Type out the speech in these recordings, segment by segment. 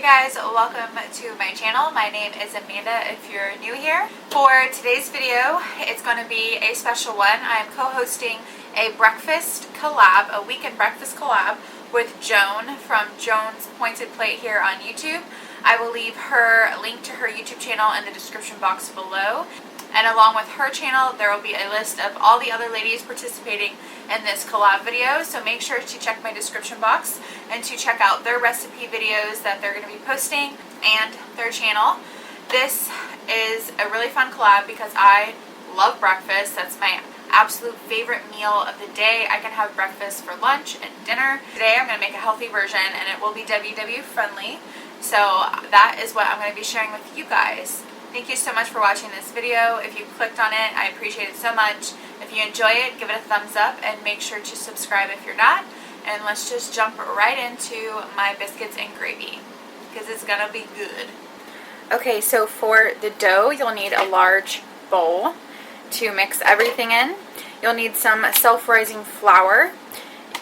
guys, welcome to my channel. My name is Amanda if you're new here. For today's video, it's going to be a special one. I am co-hosting a breakfast collab, a weekend breakfast collab with Joan from Joan's Pointed Plate here on YouTube. I will leave her link to her YouTube channel in the description box below. And along with her channel, there will be a list of all the other ladies participating in this collab video. So make sure to check my description box and to check out their recipe videos that they're going to be posting and their channel. This is a really fun collab because I love breakfast. That's my absolute favorite meal of the day. I can have breakfast for lunch and dinner. Today I'm going to make a healthy version and it will be WW friendly. So that is what I'm going to be sharing with you guys. Thank you so much for watching this video. If you clicked on it, I appreciate it so much. If you enjoy it, give it a thumbs up and make sure to subscribe if you're not. And let's just jump right into my biscuits and gravy because it's gonna be good. Okay, so for the dough, you'll need a large bowl to mix everything in. You'll need some self-rising flour.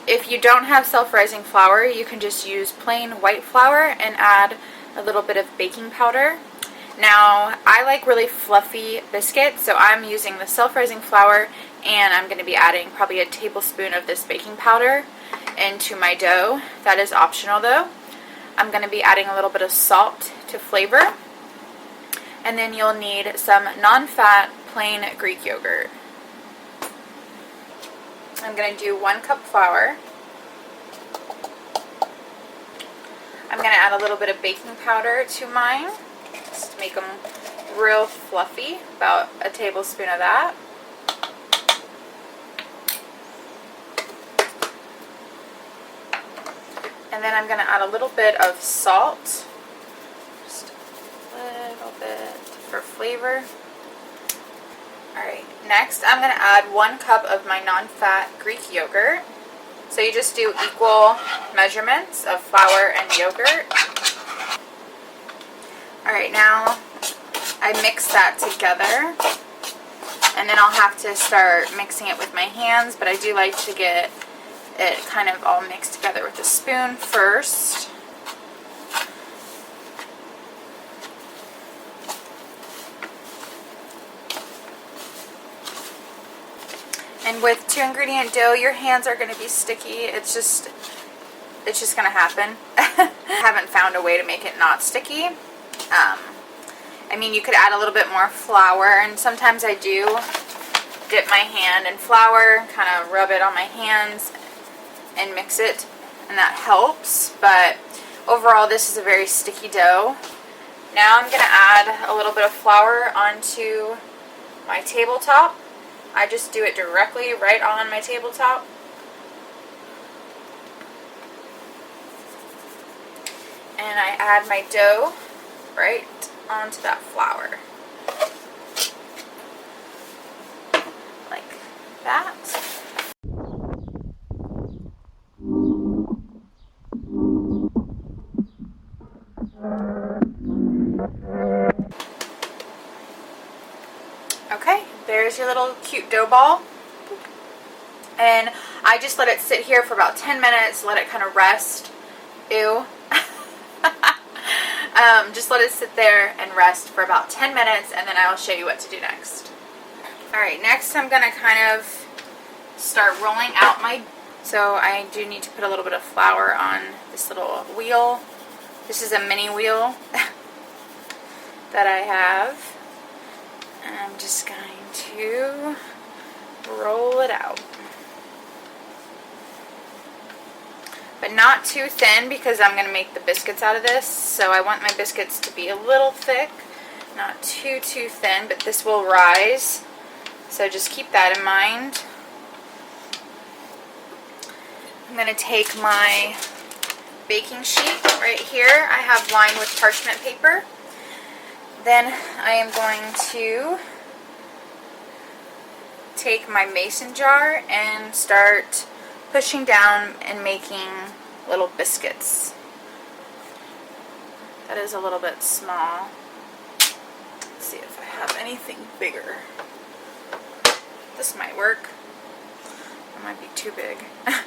If you don't have self-rising flour, you can just use plain white flour and add a little bit of baking powder. Now, I like really fluffy biscuits, so I'm using the self-rising flour, and I'm going to be adding probably a tablespoon of this baking powder into my dough. That is optional though. I'm going to be adding a little bit of salt to flavor, and then you'll need some non-fat plain Greek yogurt. I'm going to do 1 cup flour. I'm going to add a little bit of baking powder to mine. Just to make them real fluffy, about a tablespoon of that. And then I'm going to add a little bit of salt, just a little bit for flavor. Alright, next I'm going to add 1 cup of my non-fat Greek yogurt. So you just do equal measurements of flour and yogurt. Alright, now I mix that together, and then I'll have to start mixing it with my hands, but I do like to get it kind of all mixed together with a spoon first. And with 2-ingredient dough, your hands are going to be sticky. It's just going to happen. I haven't found a way to make it not sticky. I mean, you could add a little bit more flour, and sometimes I do dip my hand in flour, kind of rub it on my hands and mix it, and that helps, but overall this is a very sticky dough. Now I'm going to add a little bit of flour onto my tabletop. I just do it directly right on my tabletop. And I add my dough right onto that flour, like that. Okay, there's your little cute dough ball, and I just let it sit here for about 10 minutes, let it kind of rest. Ew. Just let it sit there and rest for about 10 minutes, and then I will show you what to do next. Alright, next I'm going to kind of start rolling out my... So I do need to put a little bit of flour on this little wheel. This is a mini wheel that I have. And I'm just going to roll it out. But not too thin because I'm going to make the biscuits out of this, so I want my biscuits to be a little thick, not too thin, but this will rise, so just keep that in mind. I'm going to take my baking sheet right here. I have lined with parchment paper. Then I am going to take my mason jar and start pushing down and making little biscuits. That is a little bit small. Let's see if I have anything bigger. This might work. It might be too big. I'm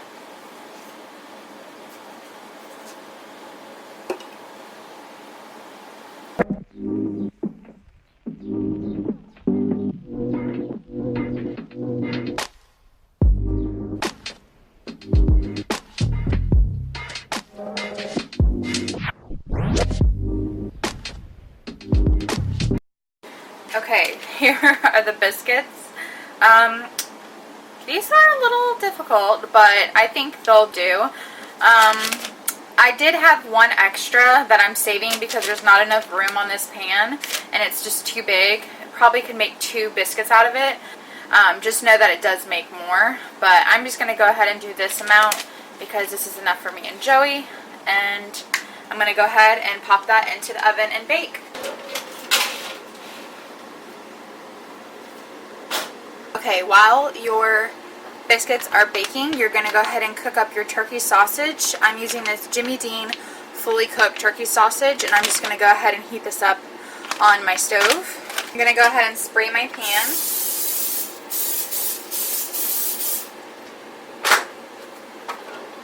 are the biscuits. These are a little difficult, but I think they'll do. I did have one extra that I'm saving because there's not enough room on this pan and it's just too big. Probably could make 2 biscuits out of it. Just know that it does make more, but I'm just going to go ahead and do this amount because this is enough for me and Joey, and I'm going to go ahead and pop that into the oven and bake. Okay, while your biscuits are baking, you're going to go ahead and cook up your turkey sausage. I'm using this Jimmy Dean fully cooked turkey sausage, and I'm just going to go ahead and heat this up on my stove. I'm going to go ahead and spray my pan.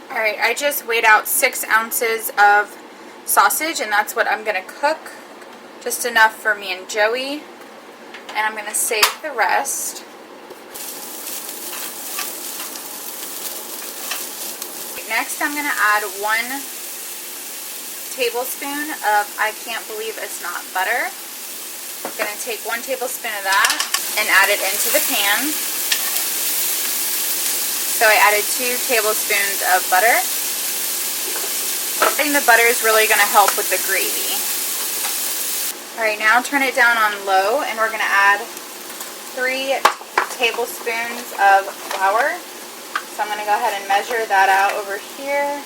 Alright, I just weighed out 6 ounces of sausage, and that's what I'm going to cook. Just enough for me and Joey, and I'm going to save the rest. Next, I'm going to add 1 tablespoon of, I can't believe it's not butter. I'm going to take 1 tablespoon of that and add it into the pan. So I added 2 tablespoons of butter. Adding the butter is really going to help with the gravy. Alright, now turn it down on low, and we're going to add 3 tablespoons of flour. So I'm going to go ahead and measure that out over here.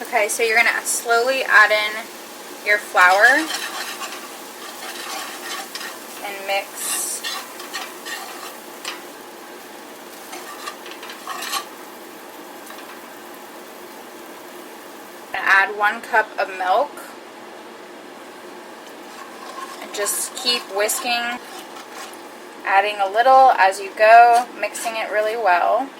Okay, so you're going to slowly add in your flour and mix. I'm going to add 1 cup of milk. And just keep whisking. Adding a little as you go, mixing it really well.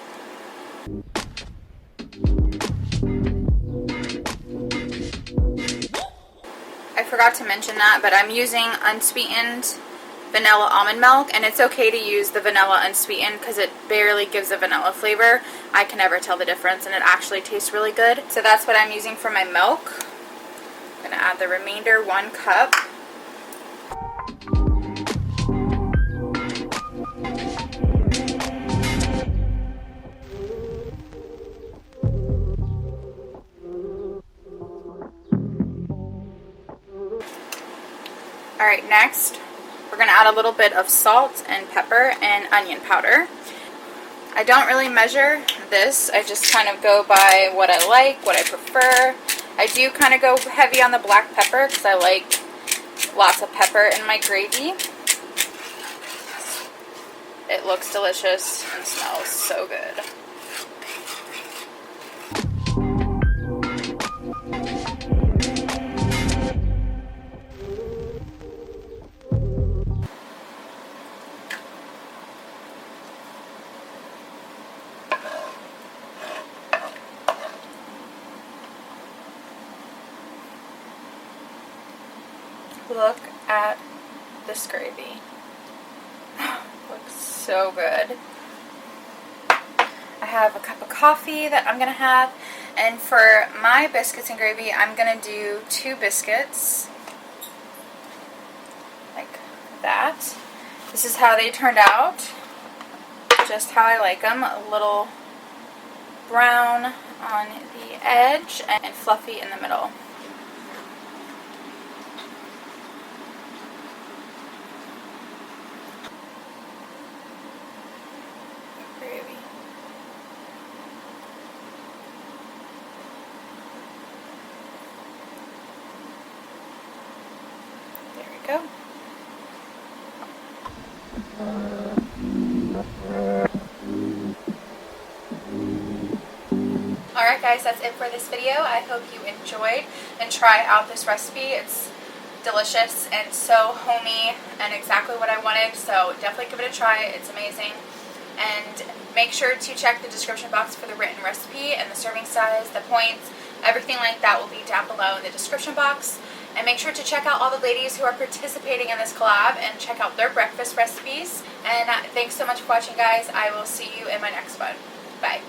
I forgot to mention that, but I'm using unsweetened vanilla almond milk, and it's okay to use the vanilla unsweetened because it barely gives a vanilla flavor. I can never tell the difference, and it actually tastes really good. So that's what I'm using for my milk. I'm going to add the remainder, 1 cup. Alright, next we're going to add a little bit of salt and pepper and onion powder. I don't really measure this, I just kind of go by what I like, what I prefer. I do kind of go heavy on the black pepper because I like lots of pepper in my gravy. It looks delicious and smells so good. Look at this gravy. Looks so good. I have a cup of coffee that I'm going to have, and for my biscuits and gravy I'm going to do 2 biscuits like that. This is how they turned out, just how I like them, a little brown on the edge and fluffy in the middle. Go. Alright guys, that's it for this video. I hope you enjoyed and try out this recipe. It's delicious and so homey and exactly what I wanted, so definitely give it a try. It's amazing. And make sure to check the description box for the written recipe and the serving size, the points, everything like that will be down below in the description box. And make sure to check out all the ladies who are participating in this collab and check out their breakfast recipes. And thanks so much for watching, guys. I will see you in my next one. Bye.